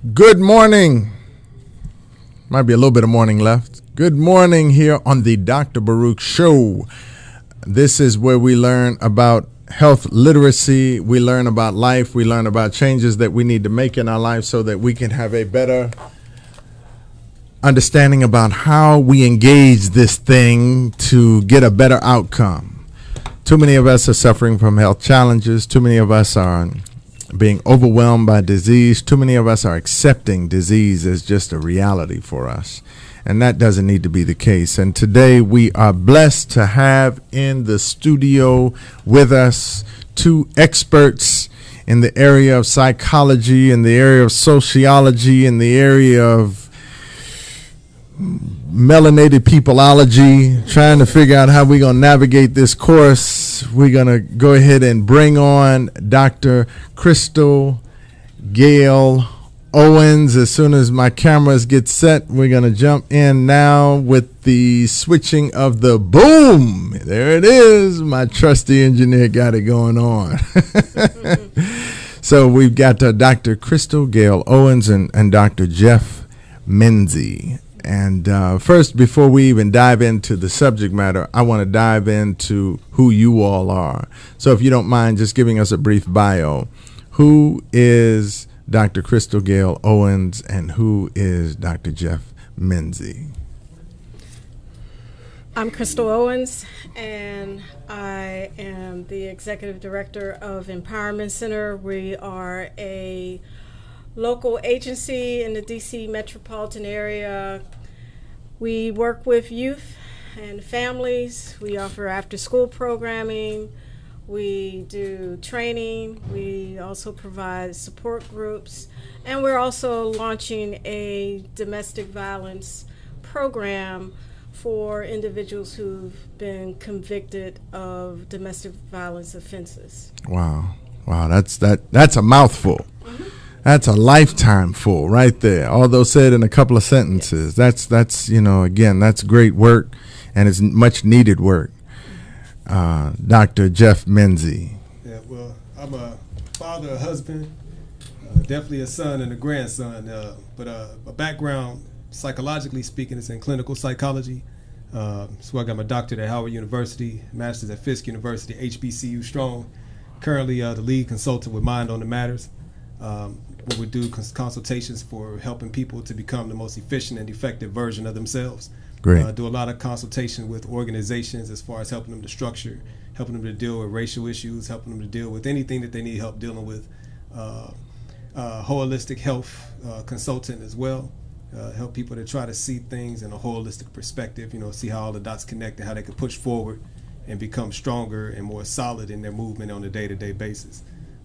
Good morning. Might be a little bit of morning left. Good morning here on the Dr. Baruch Show. This is where we learn about health literacy. We learn about life. We learn about changes that we need to make in our life so that we can have a better understanding about how we engage this thing to get a better outcome. Too many of us are suffering from health challenges. Too many of us are being overwhelmed by disease. Too many of us are accepting disease as just a reality for us. And that doesn't need to be the case. And today we are blessed to have in the studio with us two experts in the area of psychology, in the area of sociology, in the area of melanated peopleology, trying to figure out how we're going to navigate this course. We're going to go ahead and bring on Dr. Kristal, Gayle, Owens. As soon as my cameras get set, we're going to jump in now with the switching of the boom. There it is. My trusty engineer got it going on. So we've got Dr. Kristal, Gayle Owens, and Dr. Jeff Menzise. And first, before we even dive into the subject matter, I want to dive into who you all are. So if you don't mind just giving us a brief bio. Who is Dr. Kristal, Gayle Owens, and who is Dr. Jeff Menzise? I'm Kristal Owens, and I am the Executive Director of Empowerment Center. We are a local agency in the DC metropolitan area. We work with youth and families. We offer after-school programming. We do training. We also provide support groups. And we're also launching a domestic violence program for individuals who've been convicted of domestic violence offenses. Wow, that's a mouthful. Mm-hmm. That's a lifetime full right there. Although said in a couple of sentences. Yes. That's again, that's great work, and it's much needed work. Dr. Jeff Menzise. Yeah, well, I'm a father, a husband, definitely a son and a grandson. But a background, psychologically speaking, is in clinical psychology. So I got my doctorate at Howard University, master's at Fisk University, HBCU strong. Currently the lead consultant with Mind on the Matters. Where we do consultations for helping people to become the most efficient and effective version of themselves. Great. Do a lot of consultation with organizations as far as helping them to structure, helping them to deal with racial issues, helping them to deal with anything that they need help dealing with. Holistic health consultant as well. Help people to try to see things in a holistic perspective, see how all the dots connect and how they can push forward and become stronger and more solid in their movement on a day-to-day basis.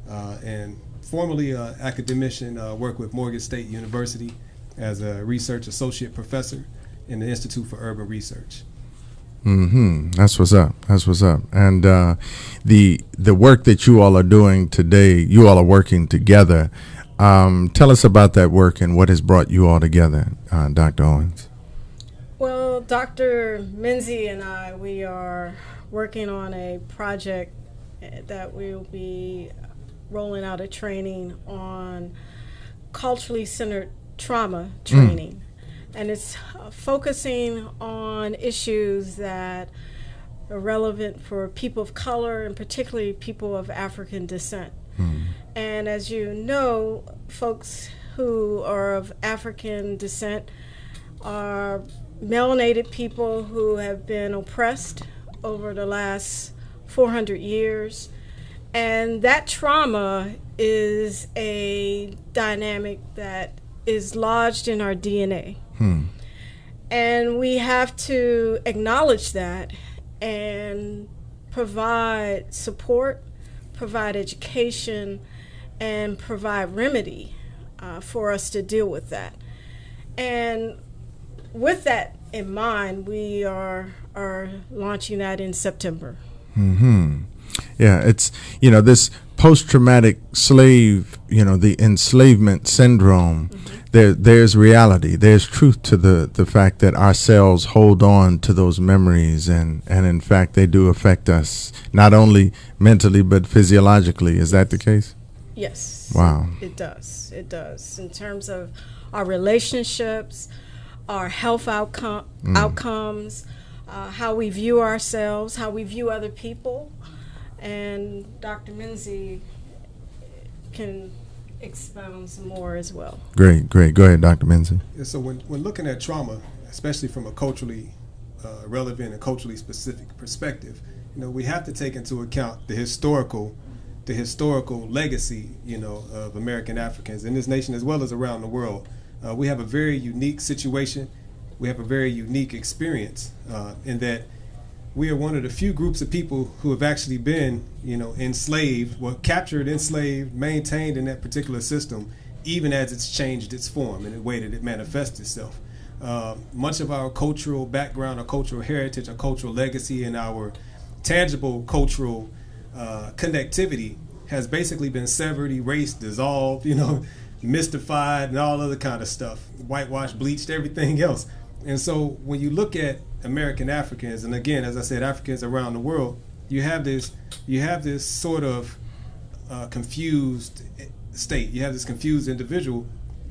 And formerly an academician, worked with Morgan State University as a research associate professor in the Institute for Urban Research. Mm-hmm. That's what's up. And the work that you all are doing today, you all are working together. Tell us about that work and what has brought you all together, Dr. Owens. Well, Dr. Menzise and I, we are working on a project that we'll be rolling out a training on culturally centered trauma training. And it's focusing on issues that are relevant for people of color and particularly people of African descent. And as you know, folks who are of African descent are melanated people who have been oppressed over the last 400 years. And that trauma is a dynamic that is lodged in our DNA. And we have to acknowledge that and provide support, provide education, and provide remedy for us to deal with that. And with that in mind, we are launching that in September. Mm-hmm. Yeah, it's, this post-traumatic slave, the enslavement syndrome, there's reality. There's truth to the fact that our cells hold on to those memories, and in fact, they do affect us, not only mentally, but physiologically. Is that the case? Yes. Wow. It does. It does. In terms of our relationships, our health outcomes, how we view ourselves, how we view other people. And Dr. Menzise can expound some more as well. Great. Go ahead, Dr. Menzise. Yeah, so when looking at trauma, especially from a culturally relevant and culturally specific perspective, we have to take into account the historical legacy, of American Africans in this nation as well as around the world. We have a very unique situation. We have a very unique experience in that we are one of the few groups of people who have actually been, enslaved, captured, enslaved, maintained in that particular system, even as it's changed its form and the way that it manifests itself. Much of our cultural background, our cultural heritage, our cultural legacy, and our tangible cultural connectivity has basically been severed, erased, dissolved, mystified, and all other kind of stuff, whitewashed, bleached, everything else. And so when you look at American Africans, and again, as I said, Africans around the world, you have this sort of confused state. You have this confused individual,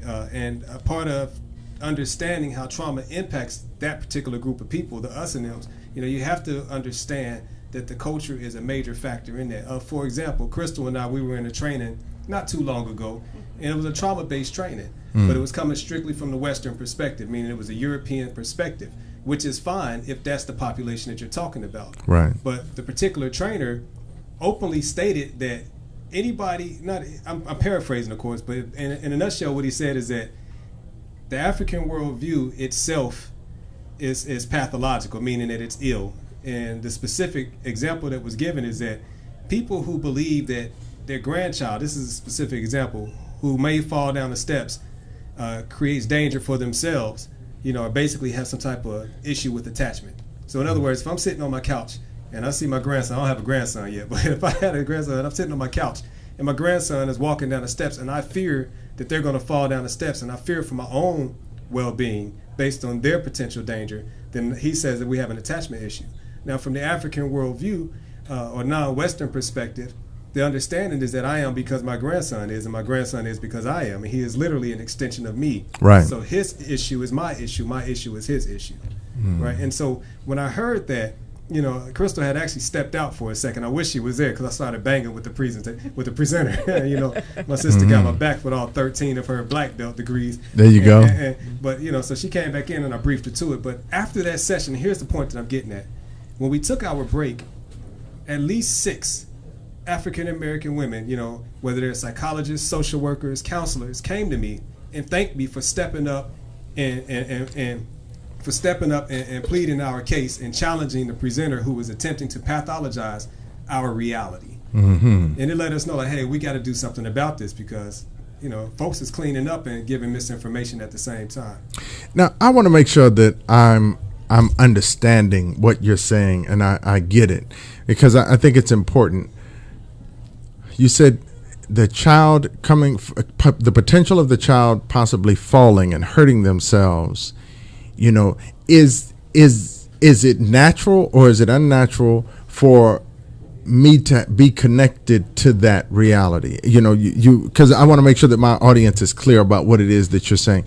and a part of understanding how trauma impacts that particular group of people, the us and them, you have to understand that the culture is a major factor in that. For example, Kristal and I, we were in a training not too long ago, and it was a trauma-based training, but it was coming strictly from the Western perspective, meaning it was a European perspective, which is fine if that's the population that you're talking about. Right. But the particular trainer openly stated that anybody, I'm paraphrasing of course, but in a nutshell what he said is that the African worldview itself is pathological, meaning that it's ill. And the specific example that was given is that people who believe that their grandchild, this is a specific example, who may fall down the steps, creates danger for themselves, or basically have some type of issue with attachment. So in other words, if I'm sitting on my couch and I see my grandson, I don't have a grandson yet, but if I had a grandson and I'm sitting on my couch and my grandson is walking down the steps and I fear that they're going to fall down the steps and I fear for my own well-being based on their potential danger, then he says that we have an attachment issue. Now, from the African worldview or non-Western perspective, the understanding is that I am because my grandson is, and my grandson is because I am, and he is literally an extension of me. Right. So his issue is my issue is his issue, right? And so when I heard that, Kristal had actually stepped out for a second. I wish she was there because I started banging with the presenter. My sister got my back with all 13 of her black belt degrees. There you go. But so she came back in and I briefed her to it. But after that session, here's the point that I'm getting at. When we took our break, at least 6 African American women, whether they're psychologists, social workers, counselors, came to me and thanked me for stepping up and pleading our case and challenging the presenter who was attempting to pathologize our reality. And it let us know, like, hey, we got to do something about this because folks is cleaning up and giving misinformation at the same time. Now, I want to make sure that I'm understanding what you're saying, and I get it, because I think it's important. You said the child the potential of the child possibly falling and hurting themselves, is it natural or is it unnatural for me to be connected to that reality? Because I want to make sure that my audience is clear about what it is that you're saying.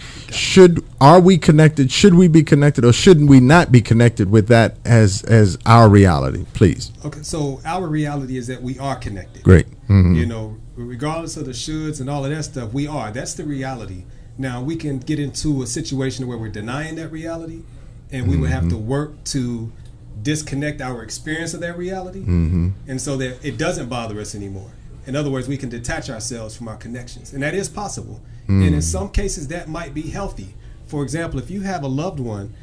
Are we connected? Should we be connected, or shouldn't we not be connected with that as our reality? Please. Okay, so our reality is that we are connected. Great. Mm-hmm. Regardless of the shoulds and all of that stuff, we are. That's the reality. Now, we can get into a situation where we're denying that reality, and we would have to work to disconnect our experience of that reality, and so that it doesn't bother us anymore. In other words, we can detach ourselves from our connections, and that is possible. And in some cases, that might be healthy. For example, if you have a loved one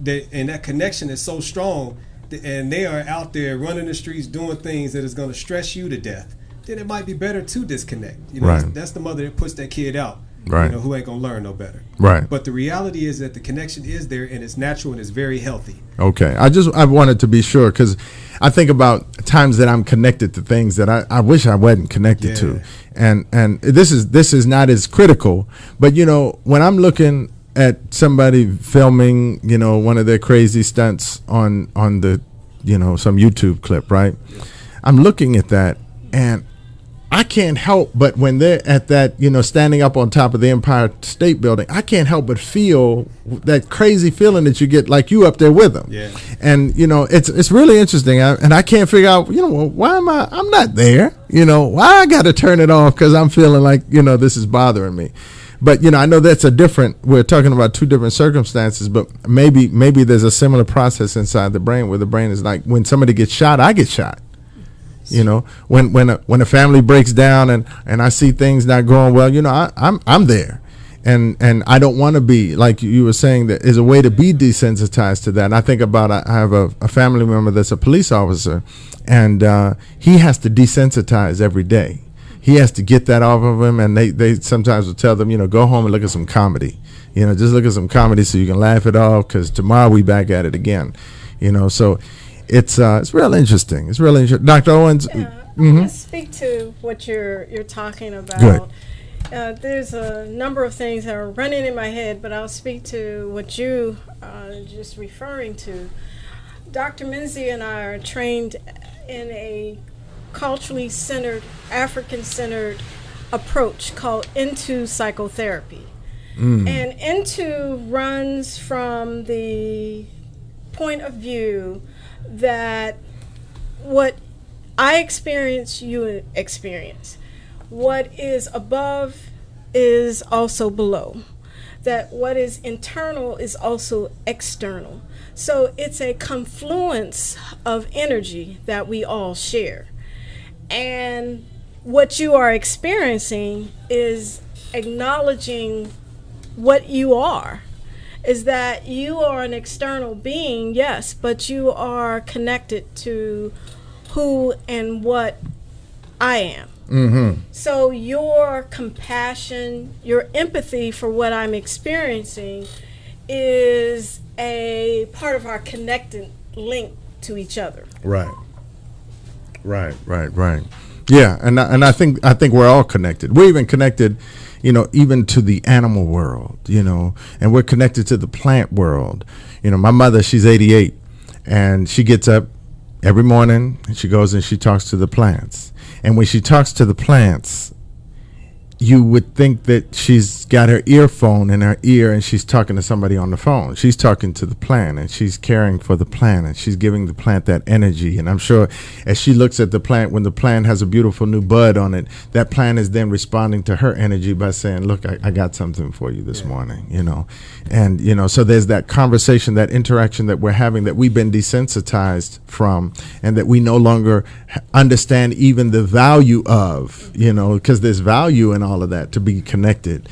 and that connection is so strong, and they are out there running the streets doing things that is going to stress you to death, then it might be better to disconnect. Right. That's the mother that puts that kid out. Right. Who ain't gonna learn no better. Right. But the reality is that the connection is there, and it's natural, and it's very healthy. Okay. I wanted to be sure, because I think about times that I'm connected to things that I wish I wasn't connected to, and this is not as critical. But when I'm looking at somebody filming, one of their crazy stunts on the, some YouTube clip, right? I'm looking at that, and I can't help but when they're at that, standing up on top of the Empire State Building, I can't help but feel that crazy feeling that you get like you up there with them. Yeah. And, it's really interesting. And I can't figure out, why I'm not there? Why I got to turn it off because I'm feeling like, this is bothering me. But, I know we're talking about two different circumstances, but maybe there's a similar process inside the brain where the brain is like, when somebody gets shot, I get shot. When a family breaks down and I see things not going well, I'm there, and I don't want to be like you were saying. That is a way to be desensitized to that. And I think about I have a family member that's a police officer, and he has to desensitize every day. He has to get that off of him, and they sometimes will tell them, go home and look at some comedy. Just look at some comedy so you can laugh it off because tomorrow we back at it again. So. It's real interesting. It's really interesting. Dr. Owens. Yeah, I'm going to speak to what you're talking about. There's a number of things that are running in my head, but I'll speak to what you just referring to. Dr. Menzise and I are trained in a culturally centered, African-centered approach called Into psychotherapy. And Into runs from the point of view that what I experience, you experience. What is above is also below. That what is internal is also external. So it's a confluence of energy that we all share. And what you are experiencing is acknowledging what you are. Is that you are an external being, yes, but you are connected to who and what I am. Mm-hmm. So your compassion, your empathy for what I'm experiencing is a part of our connected link to each other. Right. Yeah, and I think we're all connected. We're even connected, even to the animal world, and we're connected to the plant world. My mother, she's 88, and she gets up every morning and she goes and she talks to the plants. And when she talks to the plants, you would think that she's got her earphone in her ear and she's talking to somebody on the phone. She's talking to the plant and she's caring for the plant and she's giving the plant that energy. And I'm sure as she looks at the plant, when the plant has a beautiful new bud on it, that plant is then responding to her energy by saying, look, I got something for you this morning, And, so there's that conversation, that interaction that we're having that we've been desensitized from and that we no longer understand even the value of, because there's value in all of that to be connected.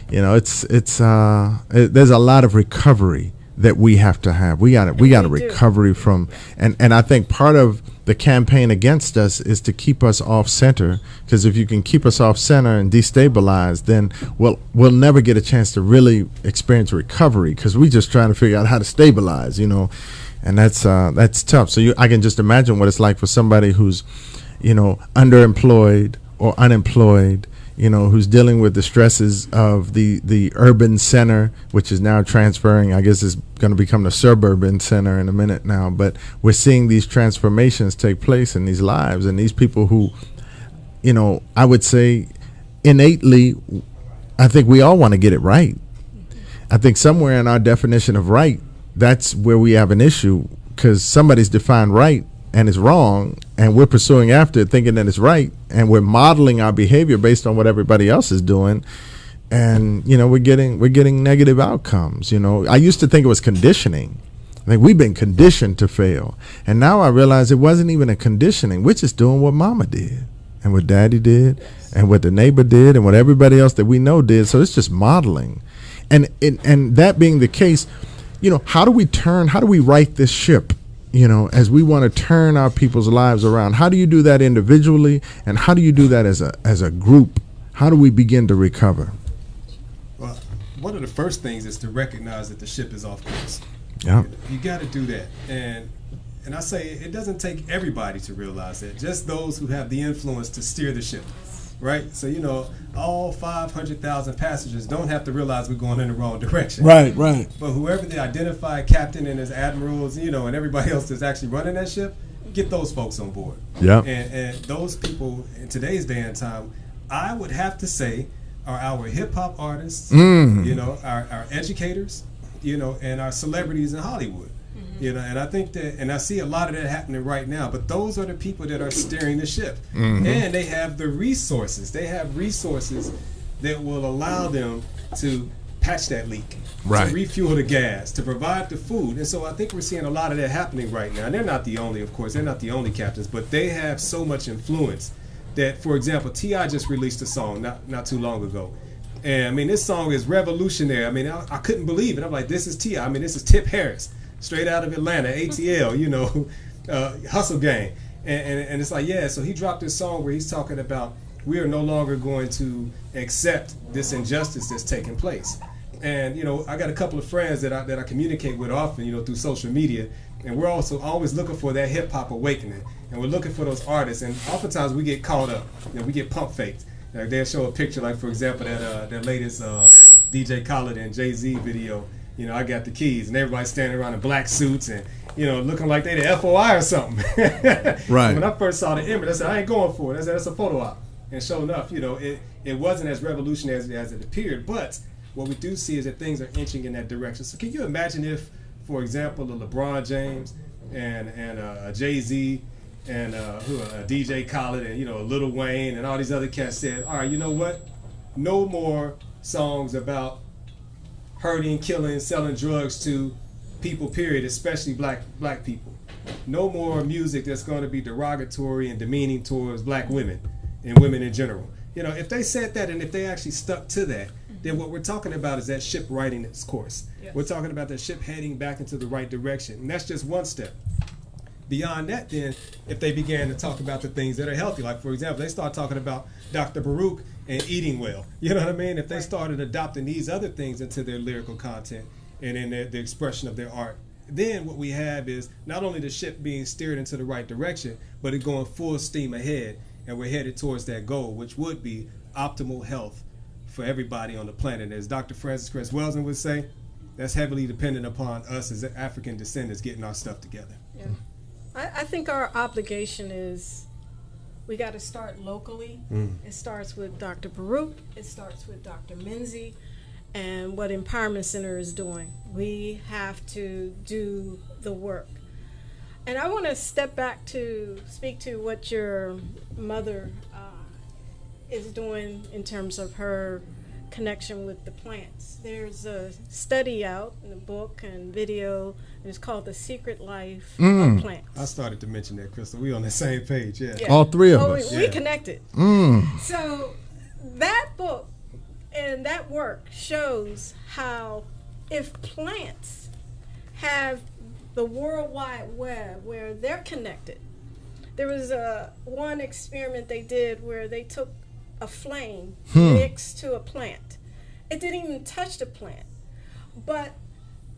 There's a lot of recovery that we have to have. We got a recovery from, and I think part of the campaign against us is to keep us off center, because if you can keep us off center and destabilize, then we'll never get a chance to really experience recovery, because we're just trying to figure out how to stabilize, and that's tough. So I can just imagine what it's like for somebody who's underemployed or unemployed, who's dealing with the stresses of the urban center, which is now transferring. I guess it's going to become the suburban center in a minute now. But we're seeing these transformations take place in these lives, and these people who, I would say innately, I think we all want to get it right. I think somewhere in our definition of right, that's where we have an issue, because somebody's defined right and it's wrong, and we're pursuing after it thinking that it's right, and we're modeling our behavior based on what everybody else is doing, and we're getting negative outcomes. I used to think it was conditioning. I think we've been conditioned to fail, and now I realize it wasn't even a conditioning. We're just doing what mama did and what daddy did and what the neighbor did and what everybody else that we know did. So it's just modeling, and that being the case, how do we right this ship? As we want to turn our people's lives around, how do you do that individually, and how do you do that as a group? How do we begin to recover? Well, one of the first things is to recognize that the ship is off course. Yeah, you got to do that, and I say it doesn't take everybody to realize that. Just those who have the influence to steer the ship, right? So all 500,000 passengers don't have to realize we're going in the wrong direction. Right. But whoever the identified captain and his admirals, and everybody else that's actually running that ship, get those folks on board. Yeah. And those people in today's day and time, I would have to say, are our hip hop artists, you know, our educators, you know, and our celebrities in Hollywood. You know, and I think that, and I see a lot of that happening right now, but those are the people that are steering the ship. And they have the resources. They have resources that will allow them to patch that leak, to refuel the gas, to provide the food. And so I think we're seeing a lot of that happening right now. And they're not the only, of course, they're not the only captains, but they have so much influence that, for example, T.I. just released a song not too long ago. And I mean, this song is revolutionary. I mean, I couldn't believe it. I'm like, this is T.I. I mean, this is Tip Harris, straight out of Atlanta, ATL, you know, Hustle Gang. And it's like, yeah, so he dropped this song where he's talking about we are no longer going to accept this injustice that's taking place. And, you know, I got a couple of friends that I communicate with often, you know, through social media. And we're also always looking for that hip-hop awakening. And we're looking for those artists. And oftentimes we get caught up. You know, we get pump faked. Like they'll show a picture, like, for example, that latest DJ Khaled and Jay-Z video. You know, I got the keys. And everybody's standing around in black suits and, you know, looking like they the FOI or something. Right. When I first saw the image, I said, I ain't going for it. I said, that's a photo op. And sure enough, you know, it wasn't as revolutionary as it appeared. But what we do see is that things are inching in that direction. So can you imagine if, for example, a LeBron James and a Jay-Z and a DJ Khaled and, you know, a Lil Wayne and all these other cats said, all right, you know what? No more songs about hurting, killing, selling drugs to people, period, especially black people. No more music that's going to be derogatory and demeaning towards black women and women in general. You know, if they said that and if they actually stuck to that, then what we're talking about is that ship righting its course. Yes. We're talking about the ship heading back into the right direction. And that's just one step. Beyond that, then, if they began to talk about the things that are healthy, like, for example, they start talking about Dr. Baruch and eating well. You know what I mean? If they started adopting these other things into their lyrical content and in the expression of their art, then what we have is not only the ship being steered into the right direction, but it going full steam ahead, and we're headed towards that goal, which would be optimal health for everybody on the planet. As Dr. Francis Cress Welsing would say, that's heavily dependent upon us as African descendants getting our stuff together. Yeah. I think our obligation is we got to start locally. It starts with Dr. Baruch. It starts with Dr. Menzise and what Empowerment Center is doing. We have to do the work. And I want to step back to speak to what your mother is doing in terms of her connection with the plants. There's a study out in a book and video, and it's called The Secret Life of Plants. I started to mention that, Kristal. We on the same page, yeah. All three of us. We connected. So that book and that work shows how if plants have the World Wide Web where they're connected. There was one experiment they did where they took a flame next to a plant. It didn't even touch the plant, but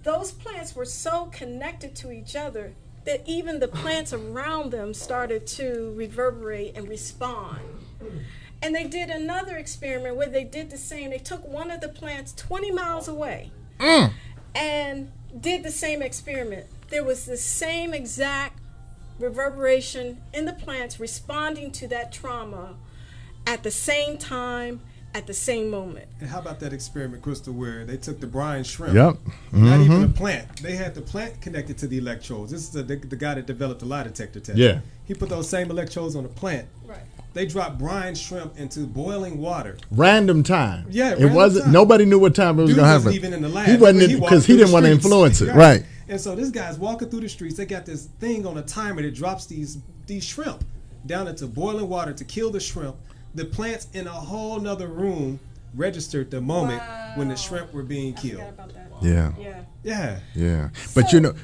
those plants were so connected to each other that even the plants around them started to reverberate and respond. And they did another experiment where they did the same. They took one of the plants 20 miles away and did the same experiment. There was the same exact reverberation in the plants responding to that trauma at the same time, at the same moment. And how about that experiment, Kristal, where they took the brine shrimp? Yep. Not even a plant. They had the plant connected to the electrodes. This is the guy that developed the lie detector test. Yeah. He put those same electrodes on the plant. Right. They dropped brine shrimp into boiling water. Random time. Yeah, it wasn't. time. Nobody knew what time it was going to happen. Even in the lab. He wasn't because he didn't want to influence it. Right. And so this guy's walking through the streets. They got this thing on a timer that drops these shrimp down into boiling water to kill the shrimp. The plants in a whole nother room registered the moment when the shrimp were being killed. I forgot about that. Yeah. But you know,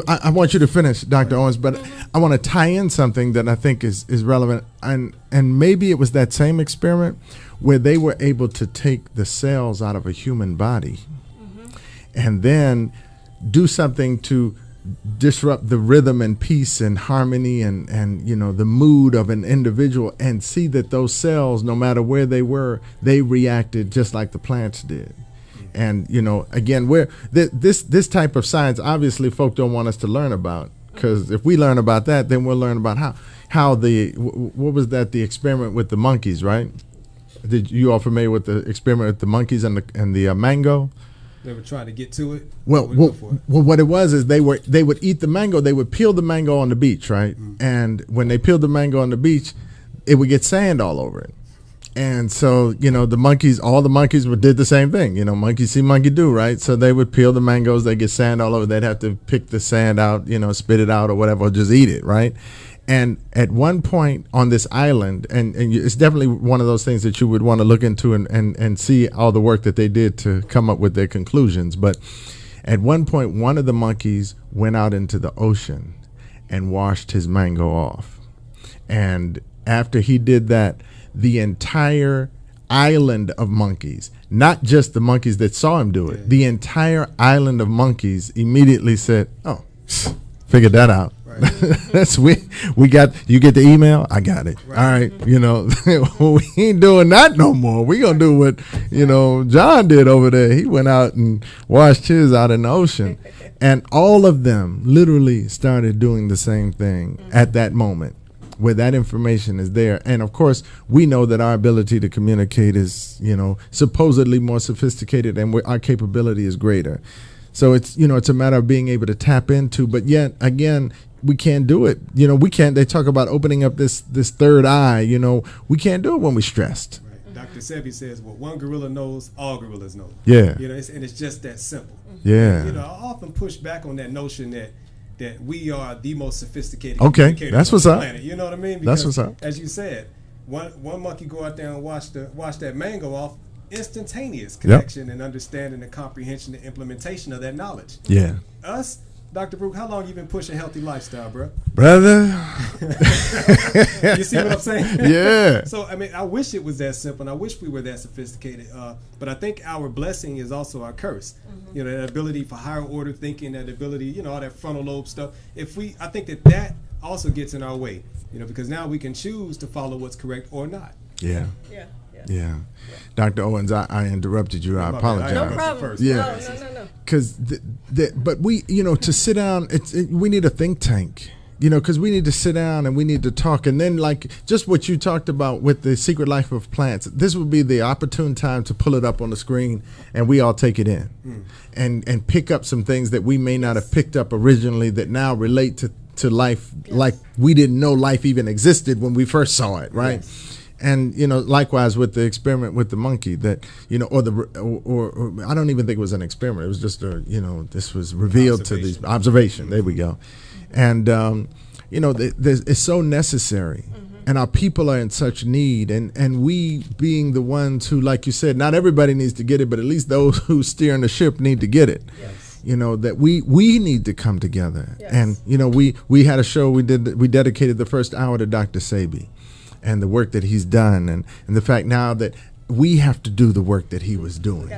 I want you to finish, Dr. Owens, but I want to tie in something that I think is relevant. And maybe it was that same experiment where they were able to take the cells out of a human body and then do something to disrupt the rhythm and peace and harmony and you know the mood of an individual, and see that those cells, no matter where they were, they reacted just like the plants did. And you know, again, where this type of science, obviously folk don't want us to learn about, because if we learn about that, then we'll learn about how what was that, the experiment with the monkeys, right? Did you all familiar with the experiment with the monkeys and the mango? They were trying to get to it. Well, what it was is they would eat the mango. They would peel the mango on the beach, right? Mm-hmm. And when they peeled the mango on the beach, it would get sand all over it. And so, all the monkeys did the same thing. Monkey see, monkey do, right? So they would peel the mangoes. They get sand all over. They'd have to pick the sand out, spit it out or whatever, or just eat it, right? And at one point on this island, and it's definitely one of those things that you would want to look into and see all the work that they did to come up with their conclusions. But at one point, one of the monkeys went out into the ocean and washed his mango off. And after he did that, the entire island of monkeys, not just the monkeys that saw him do it, the entire island of monkeys immediately said, "Oh, figured that out." That's we got. You get the email, I got it. Right. All right, we ain't doing that no more. We gonna do what John did over there. He went out and washed his out in the ocean, and all of them literally started doing the same thing at that moment, where that information is there. And of course, we know that our ability to communicate is supposedly more sophisticated, and our capability is greater. So it's it's a matter of being able to tap into, but yet again, we can't do it. We can't. They talk about opening up this third eye. We can't do it when we're stressed. Right. Dr. Sebi says, "What one gorilla knows, all gorillas know." Yeah. And it's just that simple. Yeah. I often push back on that notion that we are the most sophisticated. Okay, that's what's up. Planet. You know what I mean? Because, that's what's up. As you said, one monkey go out there and wash that mango off. Instantaneous connection and understanding and comprehension and implementation of that knowledge. Yeah. Us, Dr. Baruch, how long you been pushing healthy lifestyle, bro? Brother. You see what I'm saying? Yeah. So, I wish it was that simple, and I wish we were that sophisticated. But I think our blessing is also our curse. Mm-hmm. That ability for higher order thinking, that ability, all that frontal lobe stuff. I think that also gets in our way, because now we can choose to follow what's correct or not. Yeah. Yeah. Dr. Owens, I interrupted you. I apologize. No problem. Yeah. No. Because, but we, to sit down, we need a think tank, because we need to sit down and we need to talk. And then, like, just what you talked about with the secret life of plants, this would be the opportune time to pull it up on the screen and we all take it in and pick up some things that we may not have picked up originally that now relate to life, like we didn't know life even existed when we first saw it, right? Yes. And likewise with the experiment with the monkey, that or I don't even think it was an experiment. It was just this was revealed to these observation. There we go. And it's so necessary, and our people are in such need, and we being the ones who, like you said, not everybody needs to get it, but at least those who steering the ship need to get it. Yes. That we need to come together. Yes. And we had a show we dedicated the first hour to Dr. Sebi and the work that he's done, and the fact now that we have to do the work that he was doing,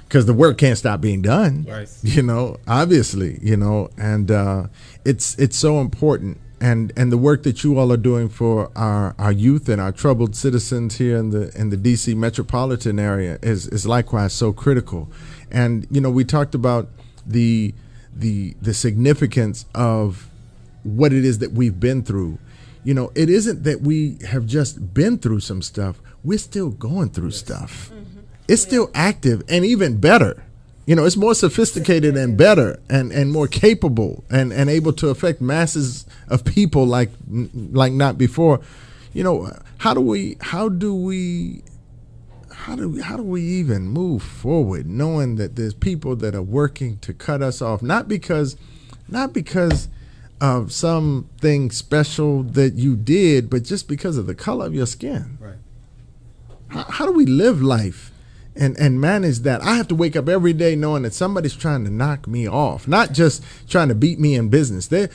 because the work can't stop being done, yes. Obviously, and it's so important, and the work that you all are doing for our youth and our troubled citizens here in the DC metropolitan area is likewise so critical. And we talked about the significance of what it is that we've been through. It isn't that we have just been through some stuff. We're still going through stuff. Mm-hmm. It's still active and even better. It's more sophisticated and better and more capable and able to affect masses of people like not before. How do we even move forward knowing that there's people that are working to cut us off, not because of something special that you did, but just because of the color of your skin. Right. How do we live life and manage that? I have to wake up every day knowing that somebody's trying to knock me off, not just trying to beat me in business. Their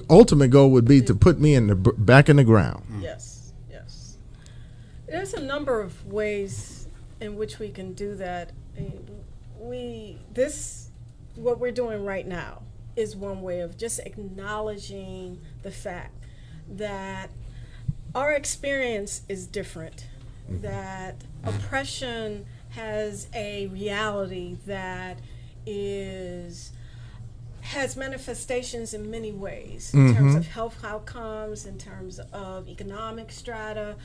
ultimate goal would be to put me back in the ground. Yes. There's a number of ways in which we can do that. What we're doing right now is one way of just acknowledging the fact that our experience is different, that oppression has a reality that has manifestations in many ways, in terms of health outcomes, in terms of economic strata,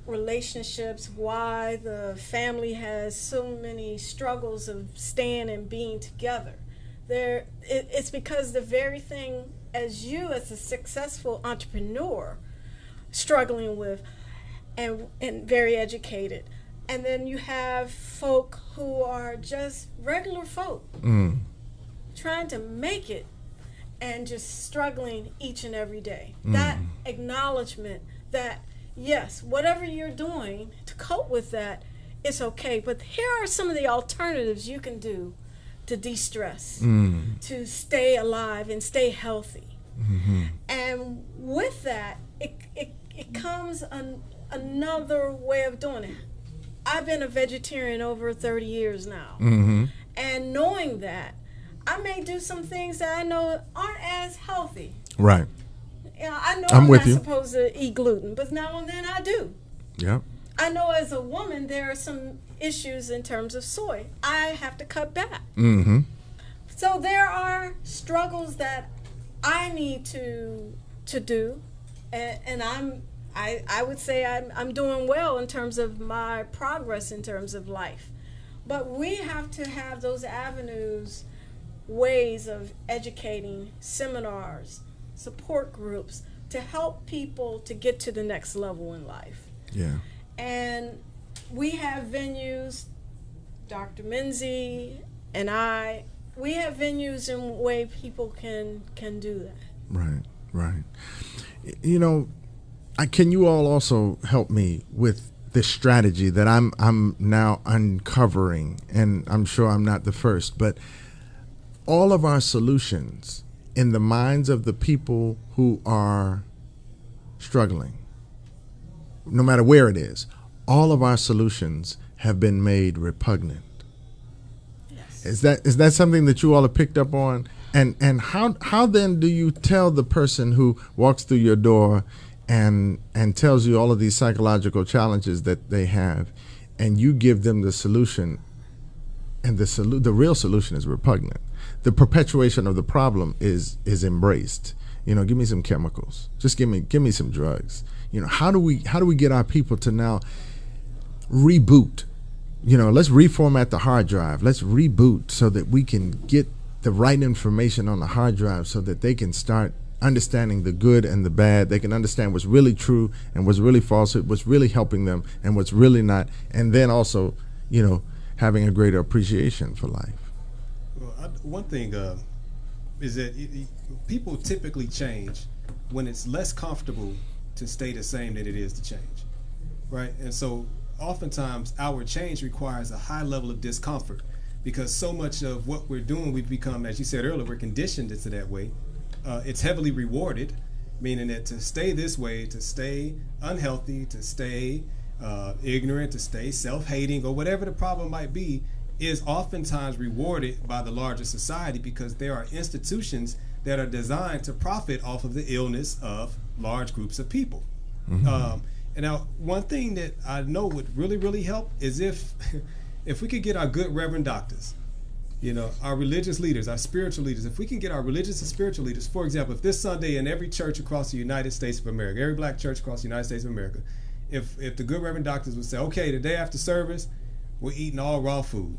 relationships, why the family has so many struggles of staying and being together. It's because the very thing as you as a successful entrepreneur struggling with and very educated. And then you have folk who are just regular folk trying to make it and just struggling each and every day. That acknowledgement that, yes, whatever you're doing to cope with that, it's okay. But here are some of the alternatives you can do to de-stress, to stay alive and stay healthy. And with that, it comes another way of doing it. I've been a vegetarian over 30 years now. And knowing that, I may do some things that I know aren't as healthy. Right. You know, I know I'm I'm with not you. supposed to eat gluten, but now and then I do. Yeah. I know as a woman there are some issues in terms of soy. I have to cut back. So there are struggles that I need to do, and I would say I'm doing well in terms of my progress in terms of life. But we have to have those avenues, ways of educating, seminars, support groups to help people to get to the next level in life. Yeah. And we have venues, Dr. Menzise and I, we have venues in way people can do that. Right, right. You know, can you all also help me with this strategy that I'm now uncovering, and I'm sure I'm not the first, but all of our solutions in the minds of the people who are struggling, no matter where it is, all of our solutions have been made repugnant. Yes. Is that something that you all have picked up on? And how then do you tell the person who walks through your door and tells you all of these psychological challenges that they have, and you give them the solution, and the real solution is repugnant? The perpetuation of the problem is embraced. You know, give me some chemicals. Just give me some drugs. You know, how do we get our people to now reboot? You know, let's reformat the hard drive. Let's reboot so that we can get the right information on the hard drive so that they can start understanding the good and the bad. They can understand what's really true and what's really false, what's really helping them and what's really not. And then also, you know, having a greater appreciation for life. Well, one thing is that people typically change when it's less comfortable to stay the same than it is to change, right? And so oftentimes our change requires a high level of discomfort, because so much of what we're doing, we've become, as you said earlier, we're conditioned into that way. It's heavily rewarded, meaning that to stay this way, to stay unhealthy, to stay ignorant, to stay self-hating, or whatever the problem might be, is oftentimes rewarded by the larger society, because there are institutions that are designed to profit off of the illness of large groups of people. And now, one thing that I know would really, really help is if we could get our good reverend doctors, you know, our religious leaders, our spiritual leaders, if we can get our religious and spiritual leaders, for example, if this Sunday in every church across the United States of America, every black church across the United States of America, if the good reverend doctors would say, okay, the day after service, we're eating all raw food.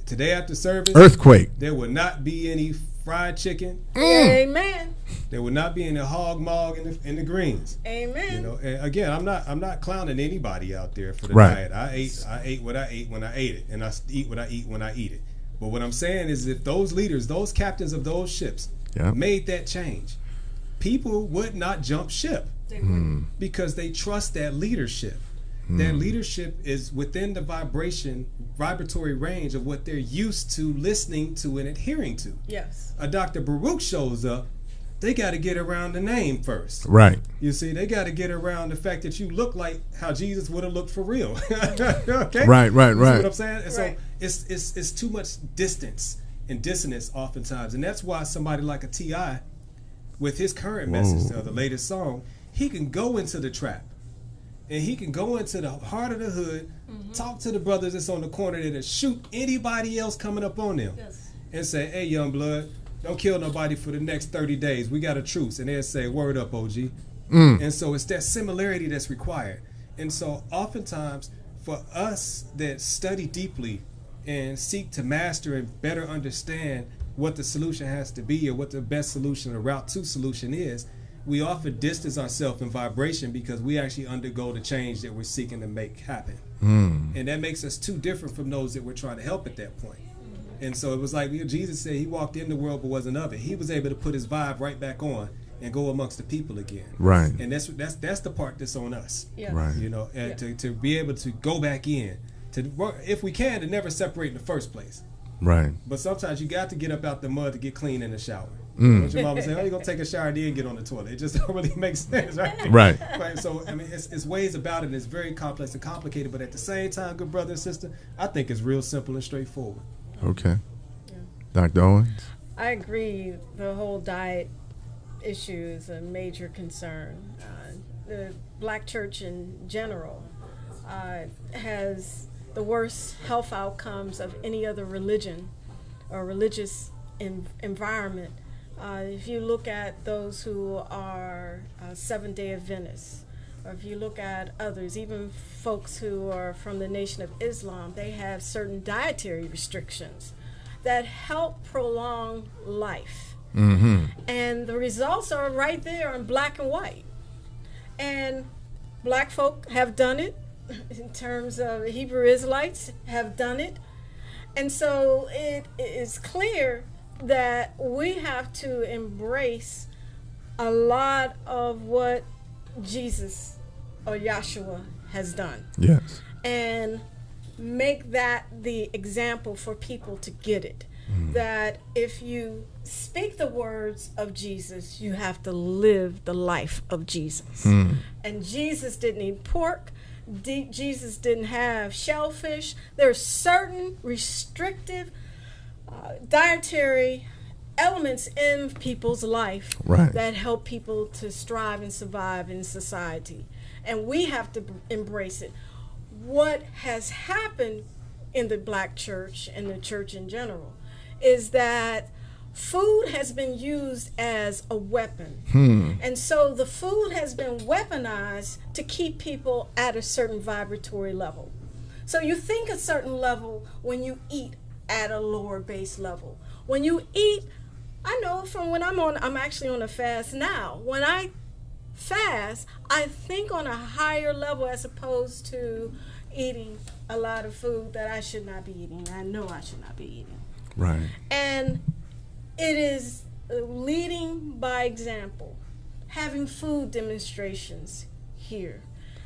Today after service, earthquake. There will not be any fried chicken. Amen. There will not be any hog mog in the greens. Amen. You know, and again, I'm not clowning anybody out there for the Right. diet. I ate what I ate when I ate it, and I eat what I eat when I eat it. But what I'm saying is, if those leaders, those captains of those ships, made that change, people would not jump ship because they trust that leadership. That leadership is within the vibratory range of what they're used to listening to and adhering to. Yes. A Dr. Baruch shows up, they got to get around the name first. Right. You see, they got to get around the fact that you look like how Jesus would have looked for real. Okay? Right. You see what I'm saying? And Right. so it's too much distance and dissonance oftentimes. And that's why somebody like a T.I., with his current message, the latest song, he can go into the trap and he can go into the heart of the hood, talk to the brothers that's on the corner that'll shoot anybody else coming up on them, and say, hey, young blood, don't kill nobody for the next 30 days. We got a truce. And they'll say, word up, OG. And so it's that similarity that's required. And so oftentimes for us that study deeply and seek to master and better understand what the solution has to be or what the best solution or route to solution is, we often distance ourselves in vibration because we actually undergo the change that we're seeking to make happen. And that makes us too different from those that we're trying to help at that point. And so it was like Jesus said he walked in the world but wasn't of it. He was able to put his vibe right back on and go amongst the people again. Right. And that's the part that's on us. Yeah. Right. You know, and to be able to go back in, to if we can, to never separate in the first place. Right. But sometimes you got to get up out the mud to get clean in the shower. What your mama say, oh, you're going to take a shower and then get on the toilet. It just don't really make sense, right? Right. So, I mean, it's ways about it. It's very complex and complicated, but at the same time, good brother and sister, I think it's real simple and straightforward. Okay. Dr. Owens? I agree. The whole diet issue is a major concern. The black church in general has the worst health outcomes of any other religion or religious environment. If you look at those who are Seventh-day Adventists, or if you look at others, even folks who are from the Nation of Islam, they have certain dietary restrictions that help prolong life. And the results are right there in black and white. And black folk have done it in terms of Hebrew Israelites have done it. And so it is clear that we have to embrace a lot of what Jesus or Yahshua has done. Yes. And make that the example for people to get it. That if you speak the words of Jesus, you have to live the life of Jesus. And Jesus didn't eat pork. Jesus didn't have shellfish. There are certain restrictive dietary elements in people's life that help people to strive and survive in society. And we have to embrace it. What has happened in the black church and the church in general is that food has been used as a weapon. And so the food has been weaponized to keep people at a certain vibratory level. So you think a certain level when you eat at a lower base level. When you eat, I know from when I'm actually on a fast now. When I fast, I think on a higher level as opposed to eating a lot of food that I should not be eating. I know I should not be eating. Right. And it is leading by example, having food demonstrations here,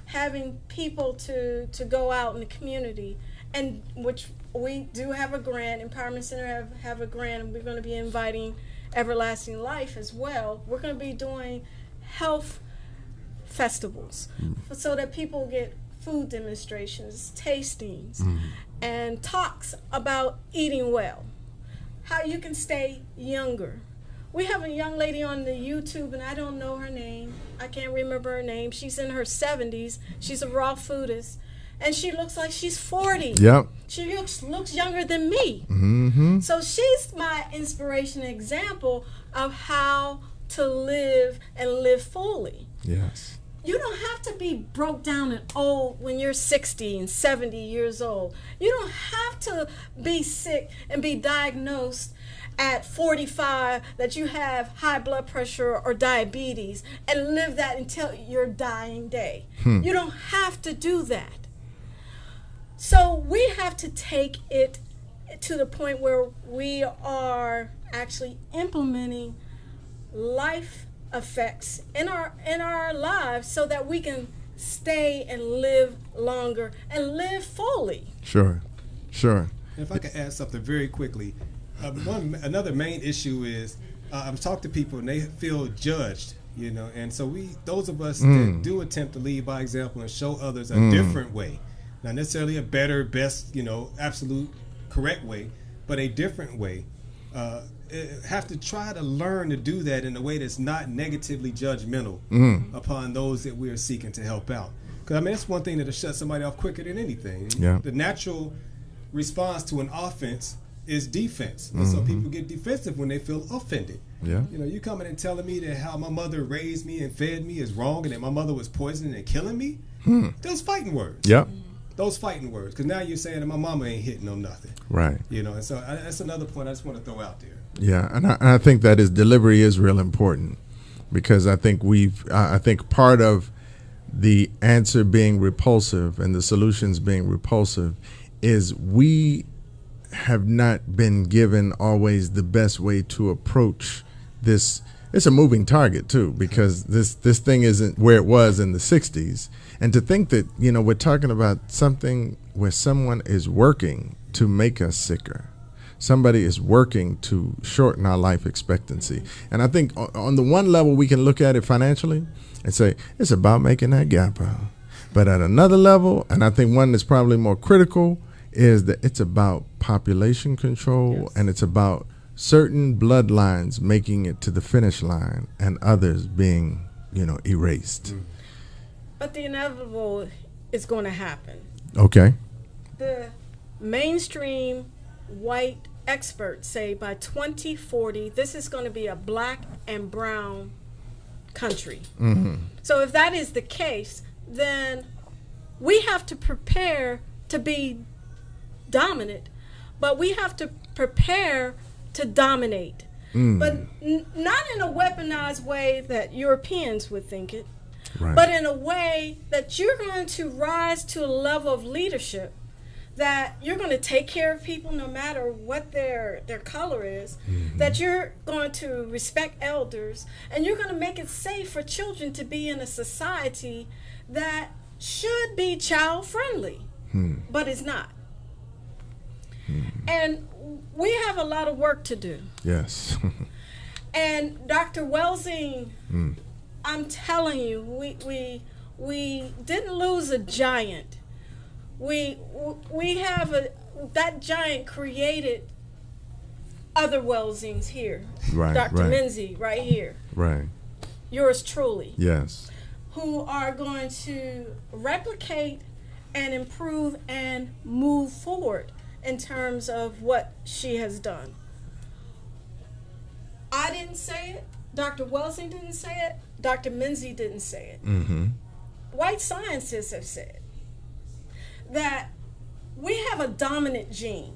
having people to go out in the community, and which we do have a grant, Empowerment Center have a grant, and we're going to be inviting Everlasting Life as well. We're going to be doing health festivals so that people get food demonstrations, tastings, and talks about eating well, how you can stay younger. We have a young lady on the YouTube, and I don't know her name. I can't remember her name. She's in her 70s. She's a raw foodist, and she looks like she's 40. Yep. She looks younger than me. So she's my inspiration example of how to live and live fully. Yes. You don't have to be broke down and old when you're 60 and 70 years old. You don't have to be sick and be diagnosed at 45 that you have high blood pressure or diabetes and live that until your dying day. You don't have to do that. So we have to take it to the point where we are actually implementing life effects in our lives so that we can stay and live longer and live fully. Sure. If I could add something very quickly, another main issue is I've talked to people and they feel judged, and so those of us that do attempt to lead by example and show others a different way, not necessarily a better, best, absolute correct way, but a different way, have to try to learn to do that in a way that's not negatively judgmental upon those that we are seeking to help out. Because I mean, that's one thing that'll shut somebody off quicker than anything. Yeah. The natural response to an offense is defense. And so people get defensive when they feel offended. Yeah. You know, you coming and telling me that how my mother raised me and fed me is wrong and that my mother was poisoning and killing me? Those fighting words. Yep. Those fighting words. Because now you're saying that my mama ain't hitting on nothing. Right. You know, and so that's another point I just want to throw out there. Yeah, and I think that delivery is real important, because I think I think part of the answer being repulsive and the solutions being repulsive is we have not been given always the best way to approach this. It's a moving target too, because this thing isn't where it was in the 60s. And to think that, you know, we're talking about something where someone is working to make us sicker. Somebody is working to shorten our life expectancy. And I think on the one level we can look at it financially and say it's about making that gap out. But at another level, and I think one that's probably more critical, is that it's about population control, and it's about certain bloodlines making it to the finish line and others being, you know, erased. But the inevitable is going to happen. Okay. The mainstream white experts say by 2040, this is going to be a black and brown country. So if that is the case, then we have to prepare to be dominant, but we have to prepare to dominate. But not in a weaponized way that Europeans would think it, but in a way that you're going to rise to a level of leadership that you're going to take care of people no matter what their color is, that you're going to respect elders, and you're going to make it safe for children to be in a society that should be child friendly, but is not. And we have a lot of work to do. Yes. And Dr. Welsing, I'm telling you, we didn't lose a giant. We have that giant created other Welsings here. Right. Dr. Right. Menzise right here. Right. Yours truly. Yes. Who are going to replicate and improve and move forward in terms of what she has done. I didn't say it. Dr. Welsing didn't say it. Dr. Menzise didn't say it. White scientists have said that we have a dominant gene.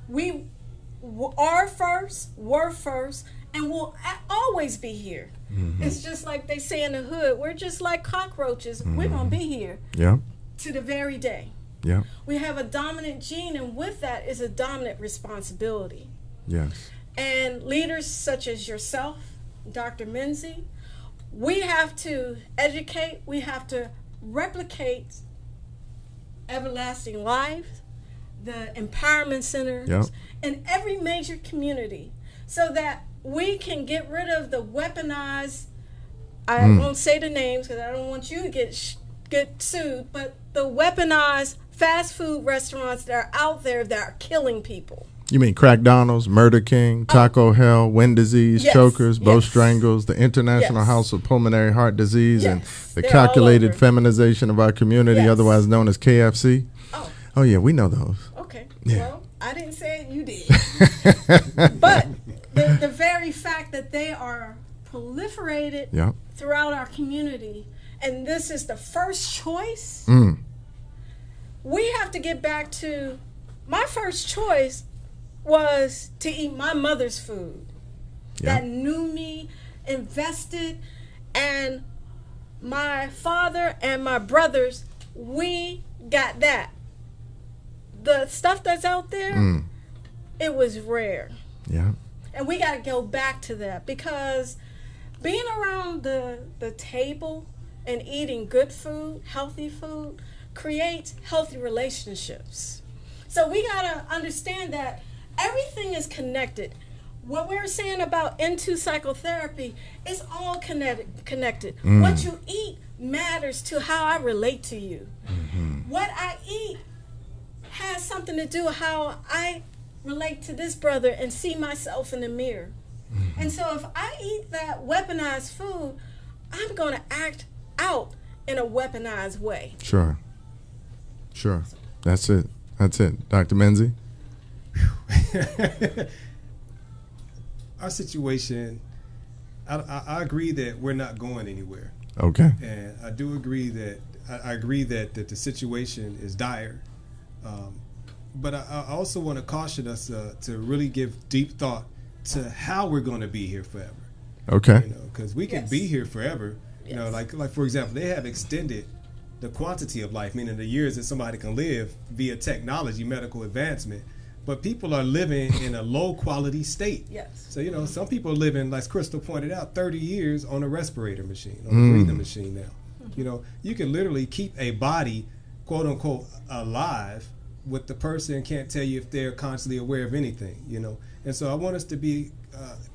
We are first, were first, and will always be here. It's just like they say in the hood, we're just like cockroaches. We're going to be here to the very day. Yeah. We have a dominant gene, and with that is a dominant responsibility. Yes. And leaders such as yourself, Dr. Menzise, we have to educate, we have to replicate Everlasting Life, the empowerment centers in every major community, so that we can get rid of the weaponized, I won't say the names because I don't want you to get sued, but the weaponized fast food restaurants that are out there that are killing people. You mean Crackdonald's, Murder King, Taco Hell, Wind Disease, Chokers, Bow Strangles, the International House of Pulmonary Heart Disease, and the calculated feminization of our community, otherwise known as KFC? Oh, yeah, we know those. Okay. Yeah. Well, I didn't say it, you did. But the very fact that they are proliferated throughout our community, and this is the first choice, we have to get back to my first choice was to eat my mother's food that knew me, invested, and my father and my brothers, we got that. The stuff that's out there, it was rare. Yeah. And we got to go back to that, because being around the table and eating good food, healthy food, creates healthy relationships. So we got to understand that everything is connected. What we're saying about N2 psychotherapy is all connected. What you eat matters to how I relate to you. What I eat has something to do with how I relate to this brother and see myself in the mirror. And so if I eat that weaponized food, I'm going to act out in a weaponized way. Sure. Sure. That's it. That's it. Dr. Menzise? Our situation, I agree that we're not going anywhere. Okay. And I do agree that I agree that the situation is dire. But I also want to caution us to really give deep thought to how we're going to be here forever. Okay. You know, because we can be here forever. You know, like for example, they have extended the quantity of life, meaning the years that somebody can live via technology, medical advancement. But people are living in a low quality state. Yes. So, you know, some people are living, like Kristal pointed out, 30 years on a respirator machine, on a breathing machine now. You know, you can literally keep a body, quote unquote, alive with the person can't tell you if they're consciously aware of anything, you know. And so I want us to be,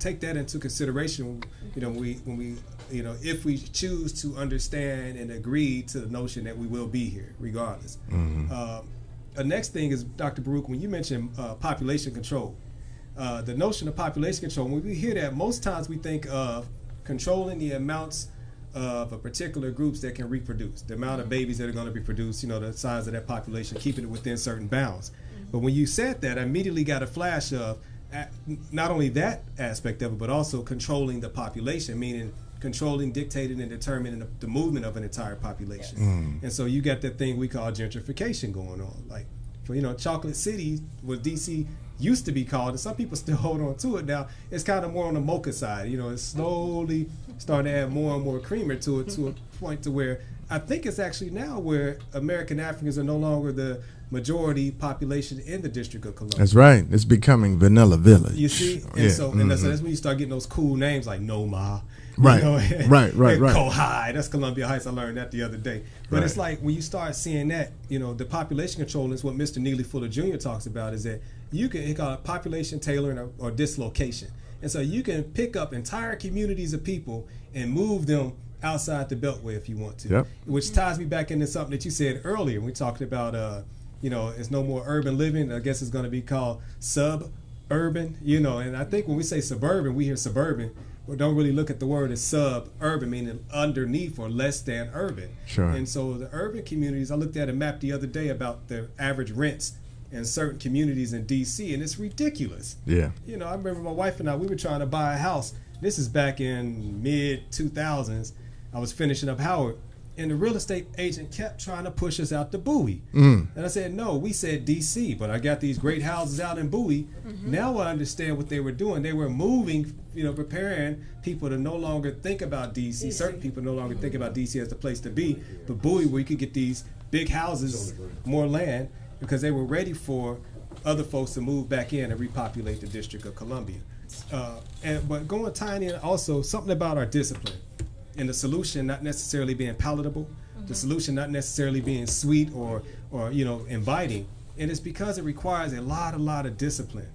take that into consideration, you know, when we, you know, if we choose to understand and agree to the notion that we will be here regardless. The next thing is, Dr. Baruch, when you mentioned population control, the notion of population control, when we hear that, most times we think of controlling the amounts of a particular groups that can reproduce, the amount of babies that are going to be produced, you know, the size of that population, keeping it within certain bounds. But when you said that, I immediately got a flash of not only that aspect of it, but also controlling the population, meaning controlling, dictating, and determining the movement of an entire population. And so you got that thing we call gentrification going on. Like, for, you know, Chocolate City, what DC used to be called, and some people still hold on to it now, it's kind of more on the mocha side. You know, it's slowly starting to add more and more creamer to it, to a point to where I think it's actually now where American Africans are no longer the majority population in the District of Columbia. That's right. It's becoming Vanilla Village. You see? And so that's when you start getting those cool names like Noma. Right. You know, right. Kohai. That's Columbia Heights. I learned that the other day. But it's like when you start seeing that, you know, the population control is what Mr. Neely Fuller Jr. talks about, is that you can call it population tailoring or dislocation. And so you can pick up entire communities of people and move them outside the Beltway if you want to. Which ties me back into something that you said earlier. We talked about, you know, it's no more urban living. I guess it's going to be called suburban, you know. And I think when we say suburban, we hear suburban. Or don't really look at the word as suburban, meaning underneath or less than urban. Sure. And so the urban communities, I looked at a map the other day about the average rents in certain communities in DC, and it's ridiculous. Yeah. You know, I remember my wife and I, we were trying to buy a house. This is back in mid-2000s. I was finishing up Howard, and the real estate agent kept trying to push us out to Bowie. And I said, no, we said DC, but I got these great houses out in Bowie. Now I understand what they were doing. They were moving, you know, preparing people to no longer think about DC. Certain people no longer think about DC as the place to be, but Bowie, where you could get these big houses, more land, because they were ready for other folks to move back in and repopulate the District of Columbia. But going tying in also something about our discipline. And the solution not necessarily being palatable, the solution not necessarily being sweet or you know, inviting, and it's because it requires a lot of discipline.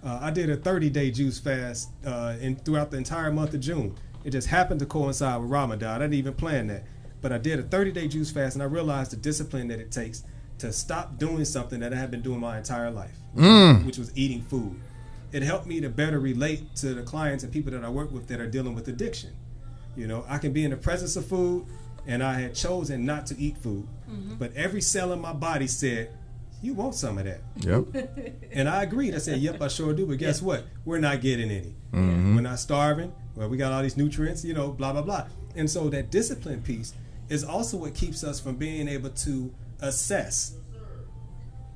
I did a 30-day juice fast throughout the entire month of June. It just happened to coincide with Ramadan. I didn't even plan that, but I did a 30-day juice fast, and I realized the discipline that it takes to stop doing something that I had been doing my entire life, which was eating food. It helped me to better relate to the clients and people that I work with that are dealing with addiction. You know, I can be in the presence of food, and I had chosen not to eat food. But every cell in my body said, you want some of that. And I agreed. I said, yep, I sure do. But guess what? We're not getting any. We're not starving. Well, we got all these nutrients, you know, blah, blah, blah. And so that discipline piece is also what keeps us from being able to assess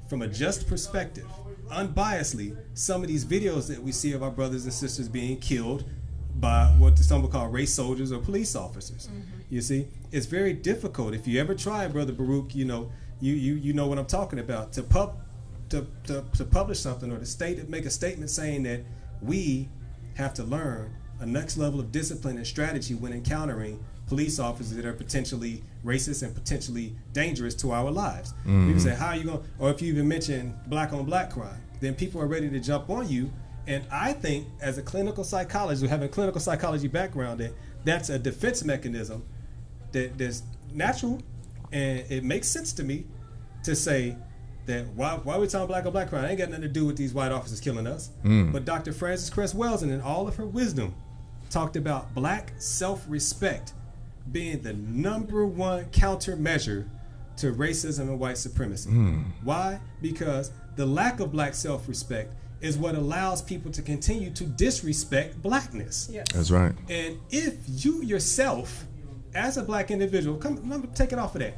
from a just perspective, unbiasedly, some of these videos that we see of our brothers and sisters being killed by what some would call race soldiers or police officers. You see, it's very difficult. If you ever try, Brother Baruch, you know, you know what I'm talking about. To publish something or to make a statement saying that we have to learn a next level of discipline and strategy when encountering police officers that are potentially racist and potentially dangerous to our lives. People say, how are you going? Or if you even mention black on black crime, then people are ready to jump on you. And I think, as a clinical psychologist, having a clinical psychology background, that's a defense mechanism that's natural, and it makes sense to me to say that why are we talking black on black crime? It ain't got nothing to do with these white officers killing us. But Dr. Frances Cress Welsing, in all of her wisdom, talked about black self-respect being the #1 countermeasure to racism and white supremacy. Why? Because the lack of black self-respect is what allows people to continue to disrespect blackness. Yes. That's right. And if you yourself, as a black individual, let me take it off of that.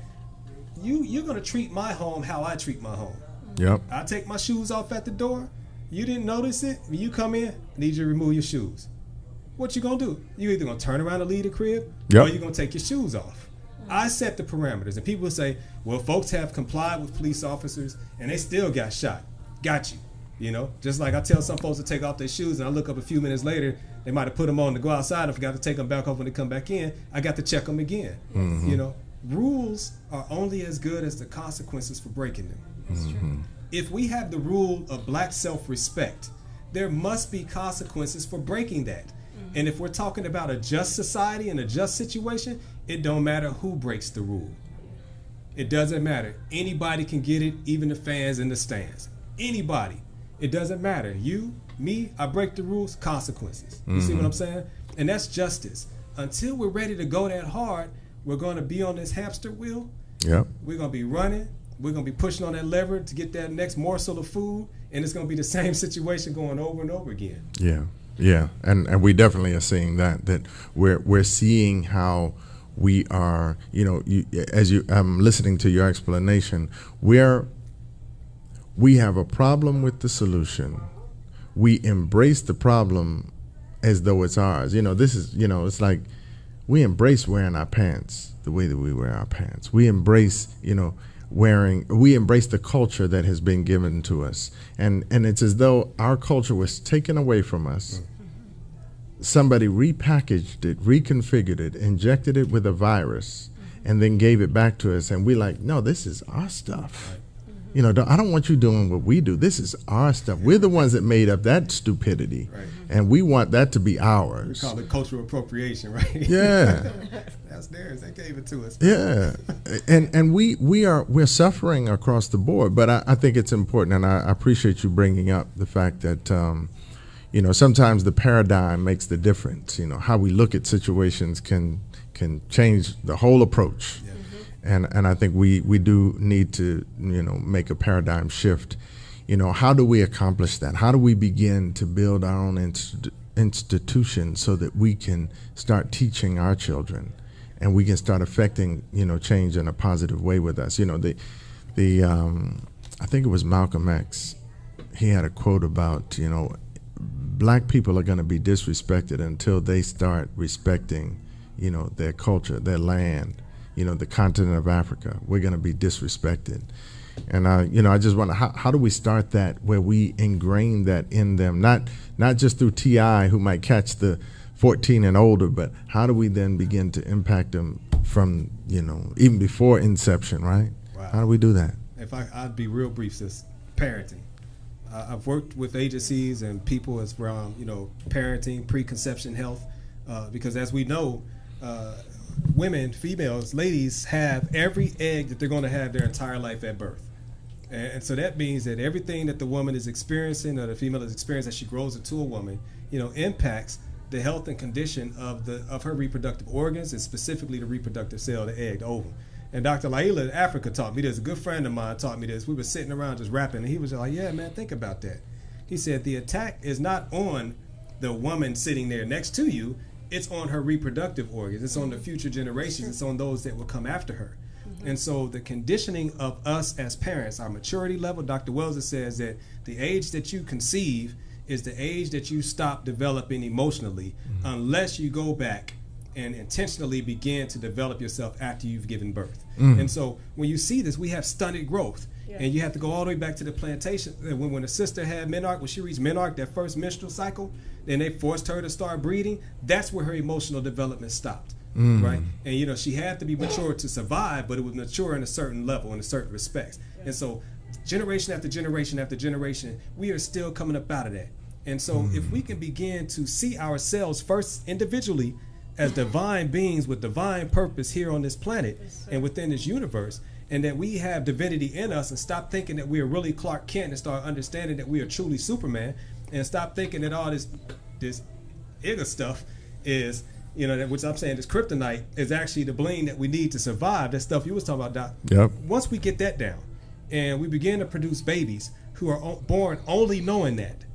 You're going to treat my home how I treat my home. Yep. I take my shoes off at the door. You didn't notice it. When you come in, I need you to remove your shoes. What you going to do? You either going to turn around and leave the crib, or you're going to take your shoes off. I set the parameters. And people say, well, folks have complied with police officers and they still got shot. Got you. You know, just like I tell some folks to take off their shoes and I look up a few minutes later, they might have put them on to go outside and forgot to take them back off when they come back in. I got to check them again. You know, rules are only as good as the consequences for breaking them. That's true. If we have the rule of black self-respect, there must be consequences for breaking that. And if we're talking about a just society and a just situation, it don't matter who breaks the rule. It doesn't matter. Anybody can get it, even the fans in the stands. Anybody. It doesn't matter. You, me, I break the rules, consequences. You see what I'm saying? And that's justice. Until we're ready to go that hard, we're going to be on this hamster wheel. Yep. We're going to be running. We're going to be pushing on that lever to get that next morsel of food. And it's going to be the same situation going over and over again. Yeah. Yeah. And we definitely are seeing that we're seeing how we are, you know, I'm listening to your explanation, we have a problem with the solution. We embrace the problem as though it's ours. You know, this is, you know, it's like we embrace wearing our pants the way that we wear our pants. We embrace, you know, we embrace the culture that has been given to us. And it's as though our culture was taken away from us. Somebody repackaged it, reconfigured it, injected it with a virus, and then gave it back to us. And we're like, no, this is our stuff. Right. You know, I don't want you doing what we do. This is our stuff. We're the ones that made up that stupidity, right. And we want that to be ours. We call it cultural appropriation, right? Yeah. That's theirs. They gave it to us. Yeah. And we're suffering across the board. But I think it's important, and I appreciate you bringing up the fact that, you know, sometimes the paradigm makes the difference. You know, how we look at situations can change the whole approach. Yeah. And I think we do need to, you know, make a paradigm shift. You know, how do we accomplish that? How do we begin to build our own institution so that we can start teaching our children and we can start affecting, you know, change in a positive way with us? You know, I think it was Malcolm X. He had a quote about, you know, black people are going to be disrespected until they start respecting, you know, their culture, their land. You know, the continent of Africa, we're going to be disrespected. And, you know, I just wonder, how do we start that where we ingrain that in them, not just through TI, who might catch the 14 and older, but how do we then begin to impact them from, you know, even before inception, right? Wow. How do we do that? If I'd be real brief, sis, parenting. I've worked with agencies and people as around, you know, parenting, preconception health, because as we know, women, females, ladies have every egg that they're going to have their entire life at birth. And so that means that everything that the woman is experiencing or the female is experiencing as she grows into a woman, you know, impacts the health and condition of her reproductive organs, and specifically the reproductive cell, the egg, the ovum. And Dr. Laila in Africa taught me this. A good friend of mine taught me this. We were sitting around just rapping, and he was like, yeah, man, think about that. He said, the attack is not on the woman sitting there next to you. It's on her reproductive organs. It's on the future generations. It's on those that will come after her. And so the conditioning of us as parents, our maturity level, Dr. Wells says that the age that you conceive is the age that you stop developing emotionally, unless you go back and intentionally begin to develop yourself after you've given birth. And so when you see this, we have stunted growth. Yeah. And you have to go all the way back to the plantation. When a sister had menarche, when she reached menarche, that first menstrual cycle, then they forced her to start breeding. That's where her emotional development stopped, right? And, you know, she had to be mature to survive, but it was mature in a certain level, in a certain respects. Yeah. And so generation after generation after generation, we are still coming up out of that. And so if we can begin to see ourselves first individually as divine beings with divine purpose here on this planet and within this universe, and that we have divinity in us, and stop thinking that we are really Clark Kent and start understanding that we are truly Superman, and stop thinking that all this igga stuff is You know, which I'm saying is kryptonite is actually the bling that we need to survive. That stuff you was talking about, Doc. Yep. Once we get that down, and we begin to produce babies who are born only knowing that,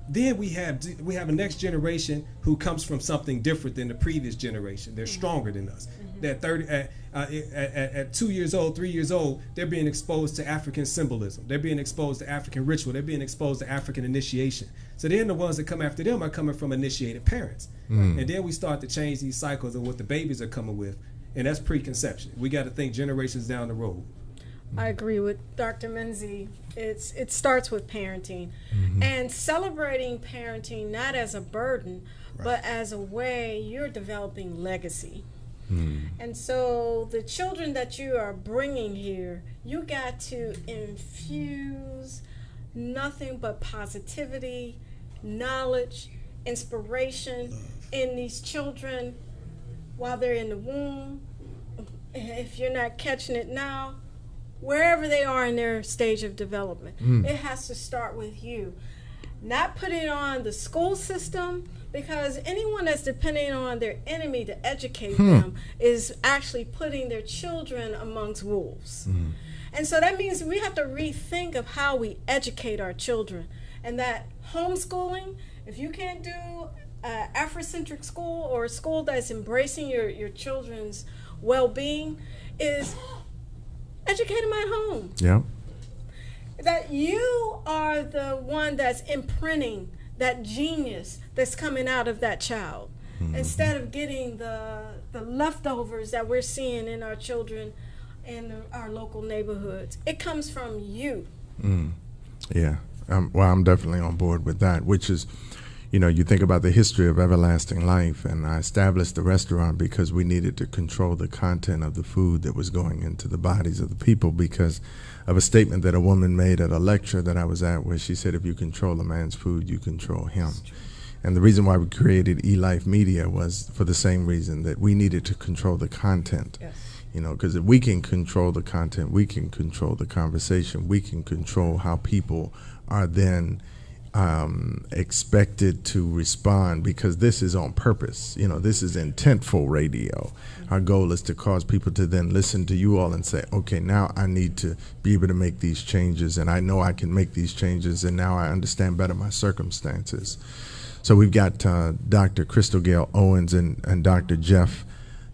then we have a next generation who comes from something different than the previous generation. They're stronger than us. That at 2 years old, 3 years old, they're being exposed to African symbolism. They're being exposed to African ritual. They're being exposed to African initiation. So then the ones that come after them are coming from initiated parents. And then we start to change these cycles of what the babies are coming with, and that's preconception. We got to think generations down the road. I agree with Dr. Menzise. It starts with parenting and celebrating parenting not as a burden, but as a way you're developing legacy. And so the children that you are bringing here, you got to infuse nothing but positivity, knowledge, inspiration in these children while they're in the womb. If you're not catching it now, wherever they are in their stage of development, it has to start with you. Not put it on the school system, because anyone that's depending on their enemy to educate them is actually putting their children amongst wolves. And so that means we have to rethink of how we educate our children. And that homeschooling, if you can't do Afrocentric school or a school that's embracing your children's well-being, is educate them at home. Yeah. That you are the one that's imprinting that genius that's coming out of that child, instead of getting the leftovers that we're seeing in our children in our local neighborhoods. It comes from you. Yeah. Well, I'm definitely on board with that, which is, you know, you think about the history of Everlasting Life, and I established the restaurant because we needed to control the content of the food that was going into the bodies of the people, because of a statement that a woman made at a lecture that I was at, where she said, if you control a man's food, you control him. And the reason why we created Elife Media was for the same reason, that we needed to control the content. Yes. You know, because if we can control the content, we can control the conversation, we can control how people are then expected to respond, because this is on purpose. You know, this is intentful radio. Our goal is to cause people to then listen to you all and say, okay, now I need to be able to make these changes, and I know I can make these changes, and now I understand better my circumstances. So we've got Dr. Kristal Gayle Owens and Dr. Jeff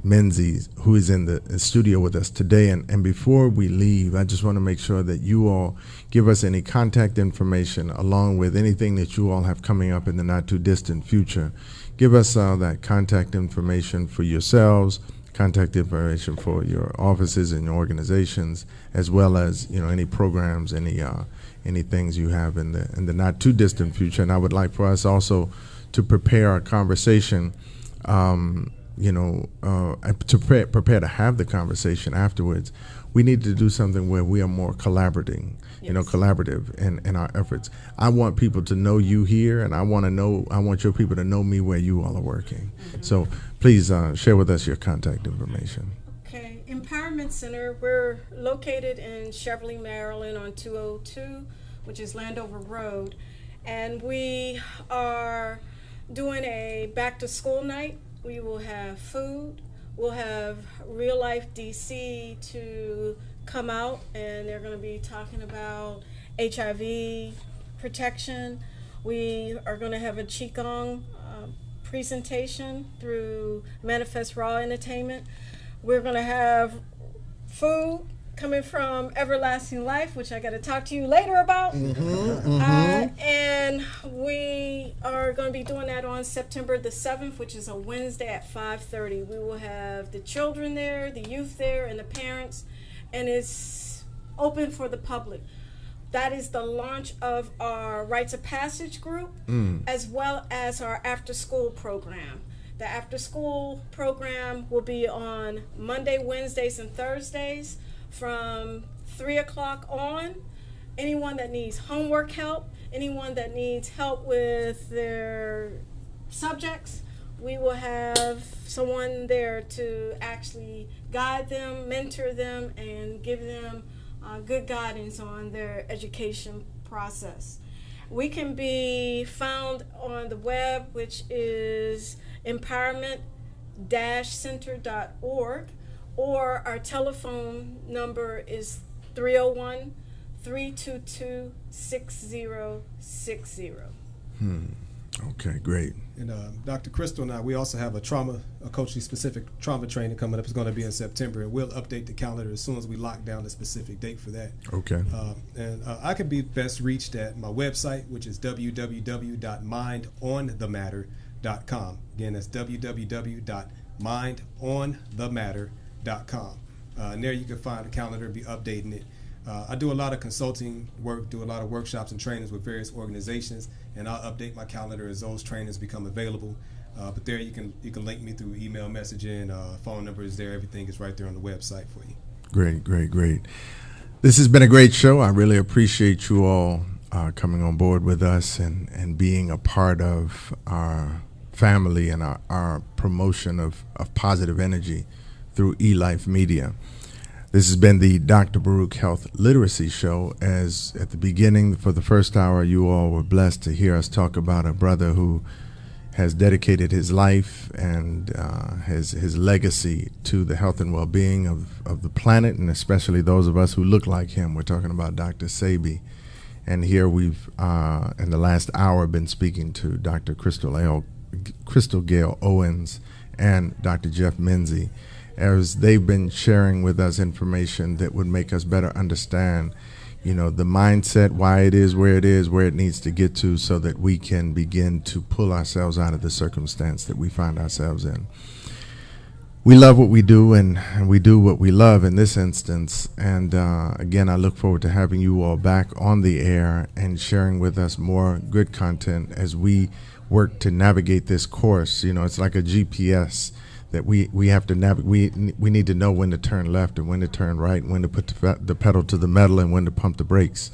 Menzise, who is in the studio with us today. And before we leave, I just want to make sure that you all give us any contact information along with anything that you all have coming up in the not too distant future. Give us that contact information for yourselves, contact information for your offices and your organizations, as well as, you know, any programs, any things you have in the not too distant future. And I would like for us also to prepare our conversation, to prepare to have the conversation afterwards. We need to do something where we are more collaborative in our efforts. I want people to know you here, and I want your people to know me where you all are working. So please share with us your contact information. Okay, Empowerment Center, we're located in Cheverly, Maryland on 202, which is Landover Road. And we are doing a back to school night. We will have food. We'll have Real Life DC to come out, and they're going to be talking about HIV protection. We are going to have a Qigong presentation through Manifest Raw Entertainment. We're going to have food coming from Everlasting Life, which I got to talk to you later about. And we are going to be doing that on September the 7th, which is a Wednesday at 5:30. We will have the children there, the youth there, and the parents, and it's open for the public. That is the launch of our Rites of Passage group, as well as our after-school program. The after-school program will be on Monday, Wednesdays, and Thursdays from 3 o'clock on. Anyone that needs homework help, anyone that needs help with their subjects, we will have someone there to actually guide them, mentor them, and give them good guidance on their education process. We can be found on the web, which is empowerment center.org, or our telephone number is 301-322-6060. Okay, great. And Dr. Kristal and I, we also have a culturally specific trauma training coming up. It's going to be in September, and we'll update the calendar as soon as we lock down the specific date for that. Okay. And I can be best reached at my website, which is www.mindonthematter.com. Again, that's www.mindonthematter.com. And there you can find the calendar and be updating it. I do a lot of consulting work, do a lot of workshops and trainings with various organizations, and I'll update my calendar as those trainings become available. But there you can link me through email messaging, phone number is there, everything is right there on the website for you. Great, great, great. This has been a great show. I really appreciate you all coming on board with us and being a part of our family and our promotion of positive energy through Elife Media. This has been the Dr. Baruch Health Literacy Show. As at the beginning, for the first hour, you all were blessed to hear us talk about a brother who has dedicated his life and his legacy to the health and well-being of the planet, and especially those of us who look like him. We're talking about Dr. Sabi. And here we've, in the last hour, been speaking to Dr. Kristal Gayle Owens and Dr. Jeff Menzise, as they've been sharing with us information that would make us better understand, the mindset, why it is, where it needs to get to, so that we can begin to pull ourselves out of the circumstance that we find ourselves in. We love what we do, and we do what we love in this instance. And again, I look forward to having you all back on the air and sharing with us more good content as we work to navigate this course. It's like a GPS that we have to navigate. We need to know when to turn left and when to turn right, when to put the pedal to the metal and when to pump the brakes.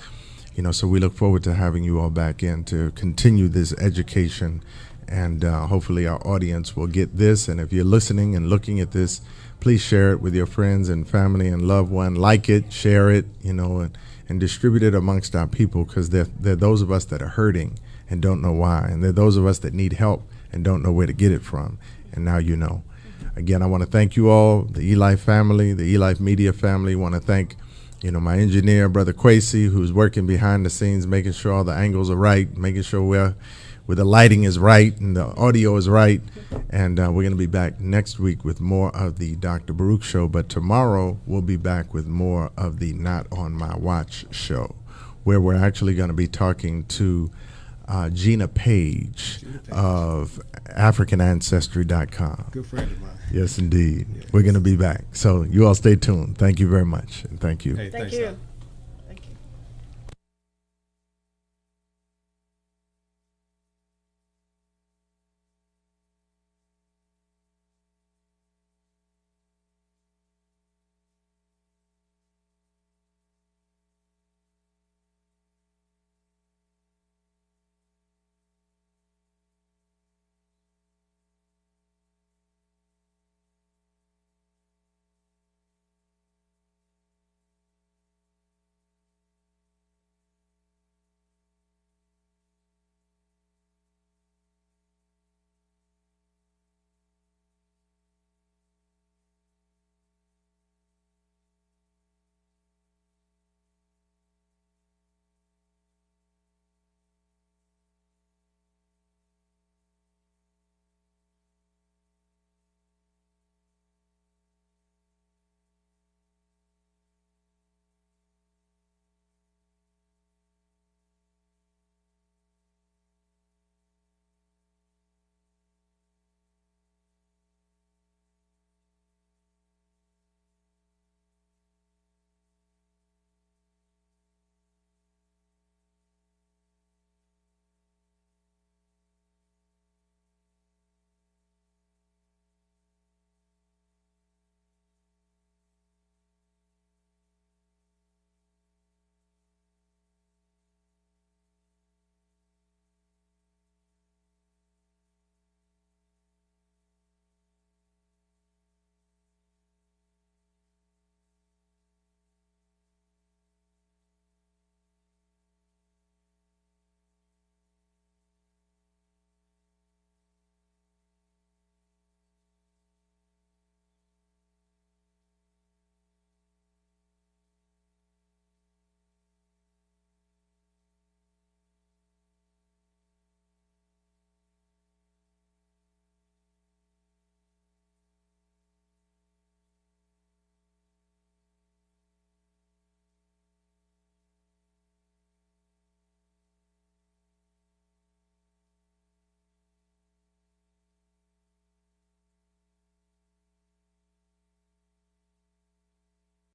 So we look forward to having you all back in to continue this education, and hopefully our audience will get this. And if you're listening and looking at this, please share it with your friends and family and loved one. Like it, share it, and distribute it amongst our people, because they're those of us that are hurting and don't know why, and they're those of us that need help and don't know where to get it from. And now you know. Again, I want to thank you all, the Elife family, the Elife Media family. I want to thank, my engineer, Brother Quasi, who's working behind the scenes, making sure all the angles are right, making sure where the lighting is right and the audio is right. And we're going to be back next week with more of the Dr. Baruch Show. But tomorrow we'll be back with more of the Not On My Watch show, where we're actually going to be talking to Gina Page of AfricanAncestry.com. Good friend of mine. Yes, indeed. Yes. We're going to be back. So you all stay tuned. Thank you very much. And thank you. Hey, Thank thanks, you. Doc.